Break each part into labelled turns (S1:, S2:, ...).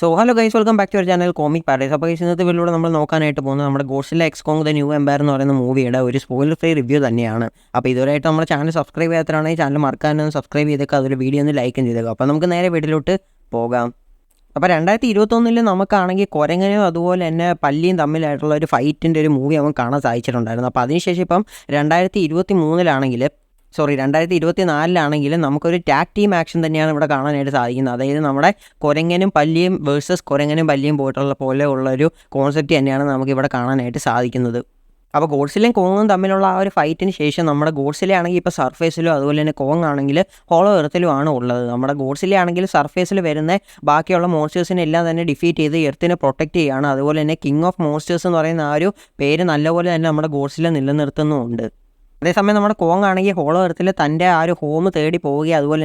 S1: So hello guys, welcome back to our channel comic paradise. അപ്പോൾ ഇന്നത്തെ വീഡിയോയിലൂടെ നമ്മൾ നോക്കാനായിട്ട് പോകുന്നത് നമ്മുടെ Godzilla x Kong the new empire എന്ന് പറയുന്ന മൂവിയുടെ ഒരു സ്പോയിലർ ഫ്രീ റിവ്യൂ തന്നെയാണ്. അപ്പോൾ ഇതുവരെയായിട്ട് നമ്മുടെ ചാനൽ സബ്സ്ക്രൈബ് ചെയ്യാത്തവരാണെങ്കിൽ ചാനൽ മറക്കാനൊന്ന് സബ്സ്ക്രൈബ് ചെയ്തേക്കുക, അതൊരു വീഡിയോ ഒന്ന് ലൈക്കും ചെയ്തേക്കുക. അപ്പോൾ നമുക്ക് നേരെ വീഡിയോയിലോട്ട് പോകാം. അപ്പോൾ 2021 നമുക്കാണെങ്കിൽ കുരങ്ങനും അതുപോലെ തന്നെ പല്ലിയും തമ്മിലായിട്ടുള്ള ഒരു ഫൈറ്റിൻ്റെ ഒരു മൂവി നമുക്ക് കാണാൻ സാധിച്ചിട്ടുണ്ടായിരുന്നു. അപ്പോൾ അതിനുശേഷം ഇപ്പം 2024 നമുക്കൊരു ടാഗ് ടീം ആക്ഷൻ തന്നെയാണ് ഇവിടെ കാണാനായിട്ട് സാധിക്കുന്നത്. അതായത് നമ്മുടെ കുരങ്ങനും പല്ലിയും വേഴ്സസ് കുരങ്ങനും പല്ലിയും പോയിട്ടുള്ള പോലെ ഉള്ളൊരു കോൺസെപ്റ്റ് തന്നെയാണ് നമുക്കിവിടെ കാണാനായിട്ട് സാധിക്കുന്നത്. അപ്പോൾ ഗോഡ്സിലയും കോങ്ങും തമ്മിലുള്ള ആ ഒരു ഫൈറ്റിന് ശേഷം നമ്മുടെ ഗോഡ്സില ആണെങ്കിൽ ഇപ്പോൾ സർഫേസിലും അതുപോലെ തന്നെ കോങ് ആണെങ്കിൽ ഹോളോ എർത്തിലും ആണ് ഉള്ളത്. നമ്മുടെ ഗോഡ്സില ആണെങ്കിൽ സർഫേസിൽ വരുന്ന ബാക്കിയുള്ള മോൺസ്റ്റേഴ്സിനെ എല്ലാം തന്നെ ഡിഫീറ്റ് ചെയ്ത് എർത്തിനെ പ്രൊട്ടക്റ്റ് ചെയ്യുകയാണ്. അതുപോലെ തന്നെ കിങ് ഓഫ് മോൺസ്റ്റേഴ്സ് എന്ന് പറയുന്ന ആ ഒരു പേര് നല്ലപോലെ തന്നെ നമ്മുടെ ഗോഡ്സില നിലനിർത്തുന്നുമുണ്ട്. അതേസമയം നമ്മുടെ കോങ് ആണെങ്കിൽ ഹോളോ എർത്തിൽ തൻ്റെ ആ ഒരു ഹോം തേടി പോവുകയും അതുപോലെ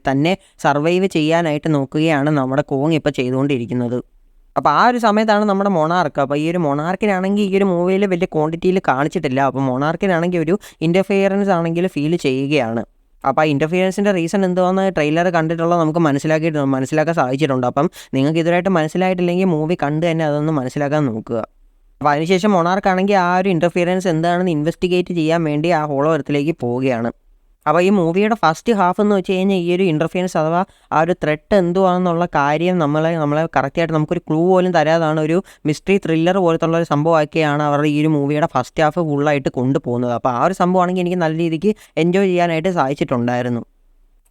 S1: തന്നെ സർവൈവ് ചെയ്യാനായിട്ട് നോക്കുകയാണ് നമ്മുടെ കോങ് ഇപ്പോൾ ചെയ്തുകൊണ്ടിരിക്കുന്നത്. അപ്പോൾ ആ ഒരു സമയത്താണ് നമ്മുടെ മൊണാർക്ക്. അപ്പോൾ ഈ ഒരു മൊണാർക്കിനാണെങ്കിൽ ഈ ഒരു മൂവിയിൽ വലിയ ക്വാണ്ടിറ്റിയിൽ കാണിച്ചിട്ടില്ല. അപ്പോൾ മൊണാർക്കിനാണെങ്കിൽ ഒരു ഇൻ്റർഫിയറൻസ് ആണെങ്കിൽ ഫീൽ ചെയ്യുകയാണ്. അപ്പോൾ ആ ഇൻ്റർഫിയറൻസിൻ്റെ റീസൺ എന്തുവാന്ന് ട്രെയിലർ കണ്ടിട്ടുള്ള നമുക്ക് മനസ്സിലാക്കാൻ സാധിച്ചിട്ടുണ്ട്. അപ്പം നിങ്ങൾക്ക് ഇതുവരായിട്ട് മനസ്സിലായിട്ടില്ലെങ്കിൽ മൂവി കണ്ട് തന്നെ അതൊന്ന് മനസ്സിലാക്കാൻ നോക്കുക. അപ്പോൾ അതിനുശേഷം മൊണാർക്കാണെങ്കിൽ ആ ഒരു ഇൻ്റർഫിയറൻസ് എന്താണെന്ന് ഇൻവെസ്റ്റിഗേറ്റ് ചെയ്യാൻ വേണ്ടി ആ ഹോളോ എർത്തിലേക്ക് പോവുകയാണ്. അപ്പോൾ ഈ മൂവിയുടെ ഫസ്റ്റ് ഹാഫ് എന്ന് വെച്ച് കഴിഞ്ഞാൽ ഈ ഒരു ഇൻ്റർഫിയറൻസ് അഥവാ ആ ഒരു ത്രെട്ട് എന്തുവാണെന്നുള്ള കാര്യം നമ്മളെ കറക്റ്റായിട്ട് നമുക്കൊരു ക്ലൂ പോലും തരാതാണ് ഒരു മിസ്റ്ററി ത്രില്ലർ പോലത്തുള്ള ഒരു സംഭവമാക്കിയാണ് അവരുടെ ഈ ഒരു മൂവിയുടെ ഫസ്റ്റ് ഹാഫ് ഫുള്ളായിട്ട് കൊണ്ടുപോകുന്നത്. അപ്പോൾ ആ ഒരു സംഭവമാണെങ്കിൽ എനിക്ക് നല്ല രീതിക്ക് എൻജോയ് ചെയ്യാനായിട്ട് സാധിച്ചിട്ടുണ്ടായിരുന്നു.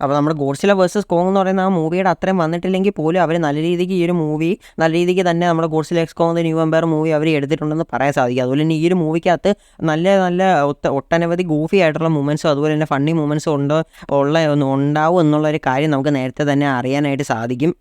S1: അപ്പോൾ നമ്മുടെ ഗോഡ്സില വേഴ്സസ് കോങ് എന്ന് പറയുന്ന ആ മൂവിയുടെ അത്രയും വന്നിട്ടില്ലെങ്കിൽ പോലും അവർ നല്ല രീതിക്ക് ഈ ഒരു മൂവി നല്ല രീതിക്ക് തന്നെ നമ്മുടെ Godzilla x Kong the new empire movie അവർ എടുത്തിട്ടുണ്ടെന്ന് പറയാൻ സാധിക്കും. അതുപോലെ തന്നെ ഈ ഒരു മൂവിക്കകത്ത് നല്ല ഒട്ടനവധി ഗൂഫി ആയിട്ടുള്ള മൂമെൻറ്റ്സും അതുപോലെ തന്നെ ഫണ്ണി മൂമെൻറ്റ്സും ഉണ്ടാവും എന്നുള്ളൊരു കാര്യം നമുക്ക് നേരത്തെ തന്നെ അറിയാനായിട്ട് സാധിക്കും.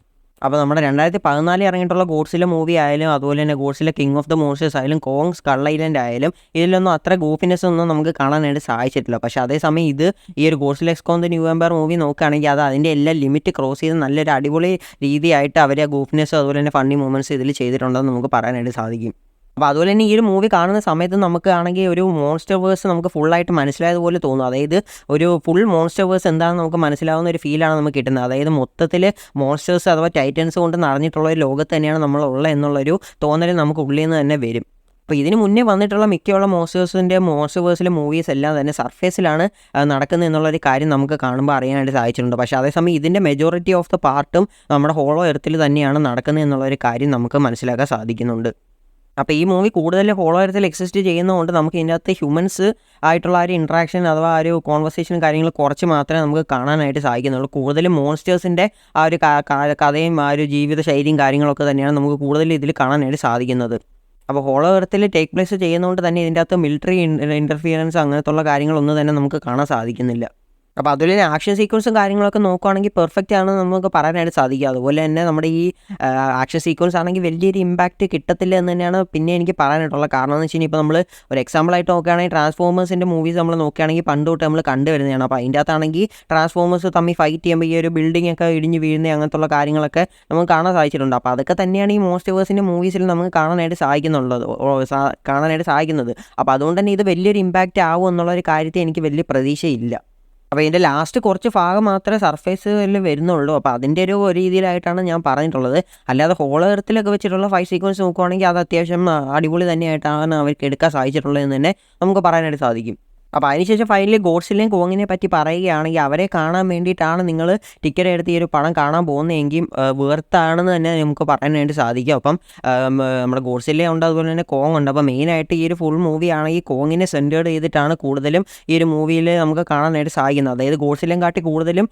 S1: അപ്പോൾ നമ്മുടെ 2014 ഇറങ്ങിയിട്ടുള്ള ഗോഡ്സില മൂവി ആയാലും അതുപോലെ തന്നെ ഗോഡ്സില കിങ് ഓഫ് ദ മോൺസ്റ്റേഴ്സ് ആയാലും കോങ് സ്കൾ ഐലൻഡ് ആയാലും ഇതിലൊന്നും അത്ര ഗൂഫിനെസ് ഒന്നും നമുക്ക് കാണാനായിട്ട് സാധിച്ചിട്ടില്ല. പക്ഷേ അതേസമയം ഈ ഒരു Godzilla x Kong the new empire movie നോക്കുകയാണെങ്കിൽ അത് അതിൻ്റെ എല്ലാ ലിമിറ്റ് ക്രോസ് ചെയ്ത് നല്ലൊരു അടിപൊളി രീതിയായിട്ട് അവർ ആ ഗൂഫിനെസ് അതുപോലെ തന്നെ ഫണ്ണി മൂമെൻറ്റ്സ് ഇതിൽ ചെയ്തിട്ടുണ്ടെന്ന് നമുക്ക് പറയാനായിട്ട് സാധിക്കും. അപ്പോൾ അതുപോലെ തന്നെ ഈ ഒരു മൂവി കാണുന്ന സമയത്ത് നമുക്ക് ആണെങ്കിൽ ഒരു മോൺസ്റ്റർ വേഴ്സ് നമുക്ക് ഫുള്ളായിട്ട് മനസ്സിലായതുപോലെ തോന്നും. അതായത് ഒരു ഫുൾ മോൺസ്റ്റർ വേഴ്സ് എന്താണെന്ന് നമുക്ക് മനസ്സിലാവുന്ന ഒരു ഫീലാണ് നമുക്ക് കിട്ടുന്നത്. അതായത് മൊത്തത്തിൽ മോൺസ്റ്റേഴ്സ് അഥവാ ടൈറ്റൻസ് കൊണ്ട് നിറഞ്ഞിട്ടുള്ള ഒരു ലോകത്ത് തന്നെയാണ് നമ്മളുള്ളത് എന്നുള്ളൊരു തോന്നൽ നമുക്ക് ഉള്ളിൽ നിന്ന് തന്നെ വരും. അപ്പോൾ ഇതിന് മുന്നേ വന്നിട്ടുള്ള മിക്കുള്ള മോൺസ്റ്റർ വേഴ്സിലെ മൂവീസ് എല്ലാം തന്നെ സർഫേസിലാണ് നടക്കുന്നത് എന്നുള്ളൊരു കാര്യം നമുക്ക് കാണുമ്പോൾ അറിയാനായിട്ട് സാധിച്ചിട്ടുണ്ട്. പക്ഷേ അതേസമയം ഇതിൻ്റെ മെജോറിറ്റി ഓഫ് ദ പാർട്ടും നമ്മുടെ ഹോളോ എർത്തിൽ തന്നെയാണ് നടക്കുന്നത് എന്നുള്ളൊരു കാര്യം നമുക്ക് മനസ്സിലാക്കാൻ സാധിക്കുന്നുണ്ട്. അപ്പോൾ ഈ മൂവി കൂടുതൽ ഹോളോ എർത്തിൽ എക്സിസ്റ്റ് ചെയ്യുന്നതുകൊണ്ട് നമുക്ക് ഇതിൻ്റെ അകത്ത് ഹ്യൂമൻസ് ആയിട്ടുള്ള ആ ഒരു ഇൻട്രാക്ഷൻ അഥവാ ആ ഒരു കോൺവെർസേഷനും കാര്യങ്ങൾ കുറച്ച് മാത്രമേ നമുക്ക് കാണാനായിട്ട് സാധിക്കുന്നുള്ളൂ. കൂടുതലും മോൺസ്റ്റേഴ്സിൻ്റെ ആ ഒരു കഥയും ആ ഒരു ജീവിത ശൈലിയും കാര്യങ്ങളൊക്കെ തന്നെയാണ് നമുക്ക് കൂടുതൽ ഇതിൽ കാണാനായിട്ട് സാധിക്കുന്നത്. അപ്പോൾ ഹോളോ എർത്തിൽ ടേക്ക് പ്ലേസ് ചെയ്യുന്നതുകൊണ്ട് തന്നെ ഇതിൻ്റെ അകത്ത് മിലിറ്ററി ഇൻ്റർഫിയറൻസ് അങ്ങനത്തുള്ള കാര്യങ്ങളൊന്നും തന്നെ നമുക്ക് കാണാൻ സാധിക്കുന്നില്ല. അപ്പോൾ അതുപോലെ തന്നെ ആക്ഷൻ സീക്വൻസും കാര്യങ്ങളൊക്കെ നോക്കുകയാണെങ്കിൽ പെർഫെക്റ്റ് ആണെന്ന് നമുക്ക് പറയാനായിട്ട് സാധിക്കുക. അതുപോലെ തന്നെ നമ്മുടെ ഈ ആക്ഷൻ സീക്വൻസ് ആണെങ്കിൽ വലിയൊരു ഇമ്പാക്റ്റ് കിട്ടത്തില്ല എന്ന് തന്നെയാണ് പിന്നെ എനിക്ക് പറയാനായിട്ടുള്ള കാരണം എന്ന് വെച്ച് കഴിഞ്ഞാൽ ഇപ്പോൾ നമ്മൾ ഒരു എക്സാമ്പിളായിട്ട് നോക്കുകയാണെങ്കിൽ ട്രാൻസ്ഫോമേഴ്സിൻ്റെ മൂവീസ് നമ്മൾ നോക്കുകയാണെങ്കിൽ പണ്ട് തൊട്ട് നമ്മൾ കണ്ടുവരുന്നതാണ്. അപ്പോൾ അതിൻ്റെ അകത്താണെങ്കിൽ ട്രാൻസ്ഫോമേഴ്സ് തമ്മിൽ ഫൈറ്റ് ചെയ്യുമ്പോൾ ഈ ഒരു ബിൽഡിംഗ് ഒക്കെ ഇടിഞ്ഞ് വീഴുന്ന അങ്ങനത്തുള്ള കാര്യങ്ങളൊക്കെ നമുക്ക് കാണാൻ സാധിച്ചിട്ടുണ്ട്. അപ്പോൾ അതൊക്കെ തന്നെയാണ് ഈ മോൺസ്റ്റേഴ്സിൻ്റെ മൂവീസിൽ നമുക്ക് കാണാനായിട്ട് സാധിക്കുന്നത്. അപ്പോൾ അതുകൊണ്ട് തന്നെ ഇത് വലിയൊരു ഇമ്പാക്റ്റ് ആവും എന്നുള്ളൊരു കാര്യത്തിൽ എനിക്ക് വലിയ പ്രതീക്ഷയില്ല. അപ്പോൾ ഇതിൻ്റെ ലാസ്റ്റ് കുറച്ച് ഭാഗം മാത്രമേ സർഫേസിൽ വരുന്നുള്ളൂ. അപ്പോൾ അതിൻ്റെ ഒരു രീതിയിലായിട്ടാണ് ഞാൻ പറഞ്ഞിട്ടുള്ളത്. അല്ലാതെ ഹോളോ എർത്തിലൊക്കെ വെച്ചിട്ടുള്ള ഫൈറ്റ് സീക്വൻസ് നോക്കുവാണെങ്കിൽ അത് അത്യാവശ്യം അടിപൊളി തന്നെയായിട്ടാണ് അവർക്ക് എടുക്കാൻ സാധിച്ചിട്ടുള്ളതെന്ന് തന്നെ നമുക്ക് പറയാനായിട്ട് സാധിക്കും. അപ്പോൾ അതിനുശേഷം ഫൈനലി ഗോഡ്സിലയും കോങ്ങിനെ പറ്റി പറയുകയാണെങ്കിൽ അവരെ കാണാൻ വേണ്ടിയിട്ടാണ് നിങ്ങൾ ടിക്കറ്റ് എടുത്ത് ഈ ഒരു പടം കാണാൻ പോകുന്നതെങ്കിൽ വേർത്താണെന്ന് തന്നെ നമുക്ക് പറയാനായിട്ട് സാധിക്കും. അപ്പം നമ്മുടെ ഗോഡ്സില ഉണ്ട് അതുപോലെ തന്നെ കോങ് ഉണ്ട്. അപ്പോൾ മെയിനായിട്ട് ഈ ഒരു ഫുൾ മൂവി ആണെങ്കിൽ കോങ്ങിനെ സെൻറ്റേർഡ് ചെയ്തിട്ടാണ് കൂടുതലും ഈ ഒരു മൂവിയിൽ നമുക്ക് കാണാനായിട്ട് സാധിക്കുന്നത്. അതായത് ഗോഡ്സിലയും കാട്ടി കൂടുതലും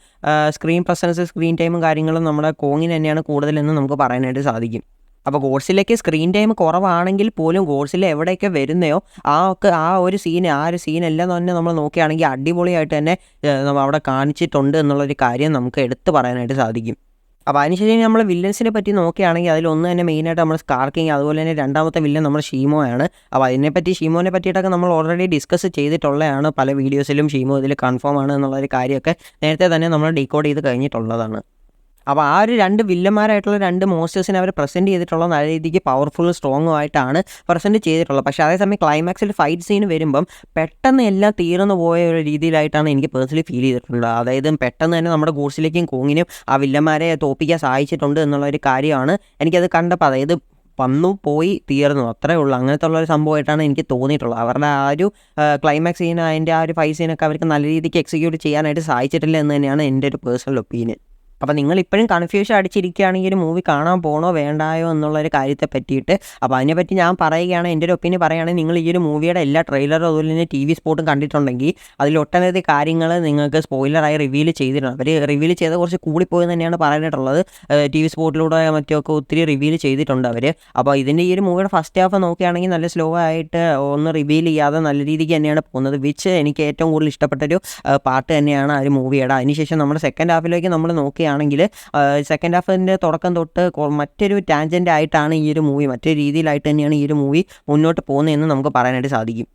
S1: സ്ക്രീൻ പ്രസൻസ് സ്ക്രീൻ ടൈമും കാര്യങ്ങളും നമ്മുടെ കോങ്ങിന് തന്നെയാണ് കൂടുതലെന്ന് നമുക്ക് പറയാനായിട്ട് സാധിക്കും. അപ്പോൾ ഗോഡ്സിലയ്ക്ക് സ്ക്രീൻ ടൈം കുറവാണെങ്കിൽ പോലും ഗോഡ്സില എവിടെയൊക്കെ വരുന്നയോ ആ ഒരു സീനെല്ലാം തന്നെ നമ്മൾ നോക്കുകയാണെങ്കിൽ അടിപൊളിയായിട്ട് തന്നെ അവിടെ കാണിച്ചിട്ടുണ്ട് എന്നുള്ളൊരു കാര്യം നമുക്ക് എടുത്തു പറയാനായിട്ട് സാധിക്കും. അപ്പോൾ അതിനുശേഷം നമ്മൾ വില്ലൻസിനെ പറ്റി നോക്കുകയാണെങ്കിൽ അതിലൊന്ന് തന്നെ മെയിനായിട്ട് നമ്മൾ സ്കാർക്കിങ് അതുപോലെ തന്നെ രണ്ടാമത്തെ വില്ലൻ നമ്മുടെ ഷീമോയാണ്. അപ്പോൾ ഷീമോനെ പറ്റിയിട്ടൊക്കെ നമ്മൾ ഓൾറെഡി ഡിസ്കസ് ചെയ്തിട്ടുള്ളതാണ് പല വീഡിയോസിലും. ഷീമോ ഇതിൽ കൺഫേം ആണ് എന്നുള്ളൊരു കാര്യമൊക്കെ നേരത്തെ തന്നെ നമ്മൾ ഡീകോഡ് ചെയ്ത് കഴിഞ്ഞിട്ടുള്ളതാണ്. അപ്പോൾ ആ ഒരു 2 വില്ലന്മാരായിട്ടുള്ള 2 മോൺസ്റ്റേഴ്സിനെ അവർ പ്രസൻറ്റ് ചെയ്തിട്ടുള്ള നല്ല രീതിക്ക് പവർഫുള്ളും സ്ട്രോങ്ങും ആയിട്ടാണ് പ്രസൻറ്റ് ചെയ്തിട്ടുള്ളത്. പക്ഷേ അതേസമയം ക്ലൈമാക്സിൽ ഫൈറ്റ് സീൻ വരുമ്പം പെട്ടെന്ന് എല്ലാം തീർന്നു പോയ ഒരു രീതിയിലായിട്ടാണ് എനിക്ക് പേഴ്സണലി ഫീൽ ചെയ്തിട്ടുള്ളത്. അതായത് പെട്ടെന്ന് തന്നെ നമ്മുടെ ഗോഡ്സിലേക്കും കോങ്ങിനും ആ വില്ലന്മാരെ തോൽപ്പിക്കാൻ സഹായിച്ചിട്ടുണ്ട് എന്നുള്ള ഒരു കാര്യമാണ് എനിക്കത് കണ്ടപ്പോൾ. അതായത് വന്നു പോയി തീർന്നു അത്രേ ഉള്ളൂ. അങ്ങനത്തെ ഉള്ളൊരു സംഭവമായിട്ടാണ് എനിക്ക് തോന്നിയിട്ടുള്ളത്. അവരുടെ ആ ഒരു ക്ലൈമാക്സ് സീൻ, അതിൻ്റെ ആ ഒരു ഫൈറ്റ് സീനൊക്കെ അവർക്ക് നല്ല രീതിക്ക് എക്സിക്യൂട്ട് ചെയ്യാനായിട്ട് സാധിച്ചിട്ടില്ല എന്ന് തന്നെയാണ് എൻ്റെ ഒരു പേഴ്സണൽ ഒപ്പീനിയൻ. അപ്പോൾ നിങ്ങളിപ്പോഴും കൺഫ്യൂഷൻ അടിച്ചിരിക്കുകയാണെങ്കിൽ ഒരു മൂവി കാണാൻ പോകണോ വേണ്ടായോ എന്നുള്ളൊരു കാര്യത്തെ പറ്റിയിട്ട്. അപ്പോൾ അതിനെപ്പറ്റി ഞാൻ പറയുകയാണ്, എൻ്റെ ഒരു ഒപ്പീനിയൻ പറയുകയാണെങ്കിൽ നിങ്ങൾ ഈ ഒരു മൂവിയുടെ എല്ലാ ട്രെയിലറും അതുപോലെ തന്നെ TV സ്പോട്ടും കണ്ടിട്ടുണ്ടെങ്കിൽ അതിൽ ഒട്ടനവധി കാര്യങ്ങൾ നിങ്ങൾക്ക് സ്പോയിലറായി റിവീൽ ചെയ്തിട്ടുണ്ട്. അവർ റിവീൽ ചെയ്ത കുറച്ച് കൂടിപ്പോയെന്ന് തന്നെയാണ് പറയാനായിട്ടുള്ളത്. TV സ്പോട്ടിലൂടെ മറ്റൊക്കെ ഒത്തിരി റിവീൽ ചെയ്തിട്ടുണ്ട് അവർ. അപ്പോൾ ഇതിൻ്റെ ഈ ഒരു മൂവിയുടെ ഫസ്റ്റ് ഹാഫ് നോക്കുകയാണെങ്കിൽ നല്ല സ്ലോ ആയിട്ട് ഒന്ന് റിവീൽ ചെയ്യാതെ നല്ല രീതിക്ക് തന്നെയാണ് പോകുന്നത്. വിച്ച് എനിക്ക് ഏറ്റവും കൂടുതൽ ഇഷ്ടപ്പെട്ടൊരു പാർട്ട് തന്നെയാണ് ആ ഒരു മൂവിയുടെ. അതിനുശേഷം നമ്മുടെ സെക്കൻഡ് ഹാഫിലേക്ക് നമ്മൾ നോക്കുകയാണെങ്കിൽ സെക്കൻഡ് ഹാഫിൻ്റെ തുടക്കം തൊട്ട് മറ്റൊരു ടാൻജൻ്റ് ആയിട്ടാണ് ഈ ഒരു മൂവി, മറ്റൊരു രീതിയിലായിട്ട് തന്നെയാണ് ഈ ഒരു മൂവി മുന്നോട്ട് പോകുന്നതെന്ന് നമുക്ക് പറയാനായിട്ട് സാധിക്കും.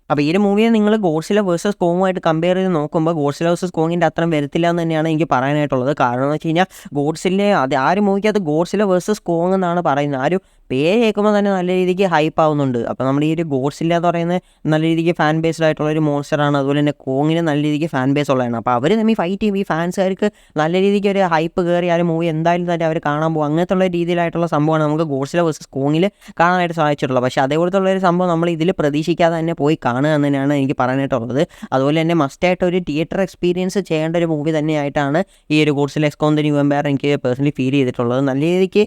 S1: അപ്പോൾ ഈ ഒരു മൂവിയെ നിങ്ങൾ ഗോഡ്സില്ല വേഴ്സസ് കോങ്ങുമായിട്ട് കമ്പയർ ചെയ്ത് നോക്കുമ്പോൾ ഗോഡ്സില്ല വേഴ്സസ് കോങ്ങിൻ്റെ അത്രയും വരത്തില്ല എന്ന് തന്നെയാണ് എനിക്ക് പറയാനായിട്ടുള്ളത്. കാരണം എന്ന് വെച്ച് കഴിഞ്ഞാൽ ഗോഡ്സില്ല ആ ഒരു മൂവിക്കകത്ത് ഗോഡ്സില്ല വേഴ്സസ് കോങ് എന്നാണ് പറയുന്നത്. ആ ഒരു പേര് കേൾക്കുമ്പോൾ തന്നെ നല്ല രീതിക്ക് ഹൈപ്പ് ആവുന്നുണ്ട്. അപ്പോൾ നമ്മുടെ ഈ ഒരു ഗോഡ്സില്ല എന്ന് പറയുന്നത് നല്ല രീതിക്ക് ഫാൻ ബേസ്ഡ് ആയിട്ടുള്ള ഒരു മോൺസ്റ്ററാണ്. അതുപോലെ തന്നെ കോങ്ങിന് നല്ല രീതിക്ക് ഫാൻ ബേസ് ഉള്ളതാണ്. അപ്പോൾ അവർ തമ്മിൽ ഫൈറ്റ് ചെയ്യും. ഈ ഫാൻസുകാർക്ക് നല്ല രീതിക്ക് ഒരു ഹൈപ്പ് കയറി ആ ഒരു മൂവി എന്തായാലും തന്നെ അവർ കാണാൻ പോകും. അങ്ങനത്തെ ഉള്ള രീതിയിലായിട്ടുള്ള സംഭവമാണ് നമുക്ക് ഗോഡ്സില്ല വേഴ്സസ് കോങ്ങിൽ കാണാനായിട്ട് സാധിച്ചിട്ടുള്ളത്. പക്ഷേ അതേപോലത്തുള്ള ഒരു സംഭവം നമ്മൾ ഇതിൽ പ്രതീക്ഷിക്കാതെ തന്നെ പോയി കാണുക എന്ന് തന്നെയാണ് എനിക്ക് പറയാനായിട്ടുള്ളത്. അതുപോലെ തന്നെ മസ്റ്റായിട്ട് ഒരു തിയേറ്റർ എക്സ്പീരിയൻസ് ചെയ്യേണ്ട ഒരു മൂവി തന്നെയായിട്ടാണ് ഈ ഒരു Godzilla x Kong the new empire എനിക്ക് പേഴ്സണലി ഫീൽ ചെയ്തിട്ടുള്ളത്. നല്ല രീതിക്ക്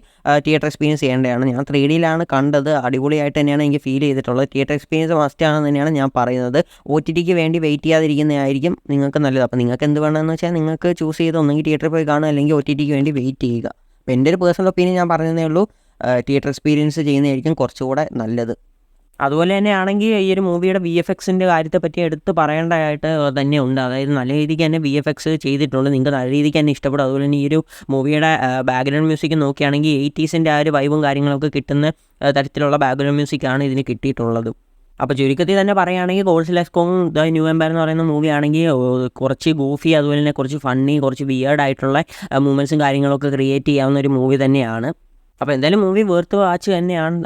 S1: തിയേറ്റർ എക്സ്പീരിയൻസ് ചെയ്യേണ്ടതാണ്. ഞാൻ 3Dയിലാണ് കണ്ടത്. അടിപൊളിയായിട്ട് തന്നെയാണ് എനിക്ക് ഫീൽ ചെയ്തിട്ടുള്ളത്. തിയേറ്റർ എക്സ്പീരിയൻസ് മസ്റ്റാണെന്ന് തന്നെയാണ് ഞാൻ പറയുന്നത്. OTTക്ക് വേണ്ടി വെയിറ്റ് ചെയ്യാതിരിക്കുന്നതായിരിക്കും നിങ്ങൾക്ക് നല്ലത്. അപ്പോൾ നിങ്ങൾക്ക് എന്ത് വേണമെന്ന് വെച്ചാൽ നിങ്ങൾക്ക് ചൂസ് ചെയ്ത് ഒന്നെങ്കിൽ തിയേറ്ററിൽ പോയി കാണുക, അല്ലെങ്കിൽ OTTക്ക് വേണ്ടി വെയിറ്റ് ചെയ്യുക. അപ്പോൾ എൻ്റെ ഒരു പേഴ്സണൽ ഒപ്പീനിയൻ ഞാൻ പറഞ്ഞതേ ഉള്ളൂ. തിയേറ്റർ എക്സ്പീരിയൻസ് ചെയ്യുന്നതായിരിക്കും കുറച്ചുകൂടെ നല്ലത്. അതുപോലെ തന്നെ ആണെങ്കിൽ ഈ ഒരു മൂവിയുടെ VFXൻ്റെ കാര്യത്തെ പറ്റി എടുത്ത് പറയേണ്ടതായിട്ട് തന്നെ ഉണ്ട്. അതായത് നല്ല രീതിക്ക് തന്നെ VFX ചെയ്തിട്ടുണ്ട്. നിങ്ങൾക്ക് നല്ല രീതിക്ക് തന്നെ ഇഷ്ടപ്പെടും. അതുപോലെ തന്നെ ഈ ഒരു മൂവിയുടെ ബാക്ക്ഗ്രൗണ്ട് മ്യൂസിക് നോക്കുകയാണെങ്കിൽ 80s ആ ഒരു വൈബും കാര്യങ്ങളൊക്കെ കിട്ടുന്ന തരത്തിലുള്ള ബാക്ക്ഗ്രൗണ്ട് മ്യൂസിക്കാണ് ഇതിന് കിട്ടിയിട്ടുള്ളത്. അപ്പോൾ ചുരുക്കത്തിൽ തന്നെ പറയുകയാണെങ്കിൽ Godzilla x Kong the new empire എന്ന് പറയുന്ന മൂവി ആണെങ്കിൽ കുറച്ച് ഗൂഫി, അതുപോലെ തന്നെ കുറച്ച് ഫണ്ണി, കുറച്ച് വിയേർഡ് ആയിട്ടുള്ള മൂമെൻറ്റ്സും കാര്യങ്ങളൊക്കെ ക്രിയേറ്റ് ചെയ്യാവുന്ന ഒരു മൂവി തന്നെയാണ്. അപ്പോൾ എന്തായാലും മൂവി വേർത്ത് വാച്ച്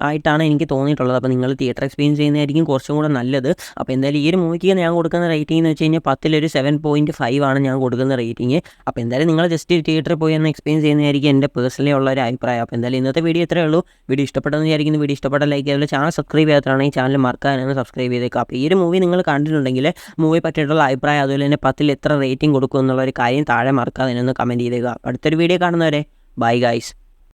S1: ആയിട്ടാണ് എനിക്ക് തോന്നിയിട്ടുള്ളത്. അപ്പോൾ നിങ്ങൾ തിയേറ്റർ എക്സ്പീരിയൻസ് ചെയ്യുന്നതായിരിക്കും കുറച്ചും കൂടെ നല്ലത്. അപ്പോൾ എന്തായാലും ഈ ഒരു മൂവിക്ക് ഞാൻ കൊടുക്കുന്ന റേറ്റിംഗ് എന്ന് വെച്ച് കഴിഞ്ഞാൽ 10 7.5 ആണ് ഞാൻ കൊടുക്കുന്ന റേറ്റിംഗ്. അപ്പോൾ എന്തായാലും നിങ്ങൾ ജസ്റ്റ് തിയേറ്ററിൽ പോയി ഒന്ന് എക്സ്പീരിയൻസ് ചെയ്യുന്നതായിരിക്കും എൻ്റെ പേഴ്സണലി ഉള്ള ഒരു അഭിപ്രായം. അപ്പോൾ എന്തായാലും ഇന്നത്തെ വീഡിയോ ഇത്രയേ ഉള്ളൂ. വീഡിയോ ഇഷ്ടപ്പെട്ടെന്ന് വിചാരിക്കുന്നു. വീഡിയോ ഇഷ്ടപ്പെട്ട ലൈക്ക് ചെയ്താൽ ചാനൽ സബ്സ്ക്രൈബ് ചെയ്യാത്തതാണെങ്കിൽ ചാനൽ മറക്കാനാണ് സബ്സ്ക്രൈബ് ചെയ്തേക്കുക. അപ്പോൾ ഈ ഒരു മൂവി നിങ്ങൾ കണ്ടിട്ടുണ്ടെങ്കിൽ മൂവി പറ്റിയിട്ടുള്ള അഭിപ്രായം, അതുപോലെ തന്നെ 10 എത്ര റേറ്റിംഗ് കൊടുക്കും എന്നുള്ള ഒരു കാര്യം താഴെ മറക്കാതെ ഒന്ന് കമൻറ്റ് ചെയ്തേക്കുക. അടുത്തൊരു വീഡിയോ കാണുന്നവരെ ബൈ ഗൈസ്.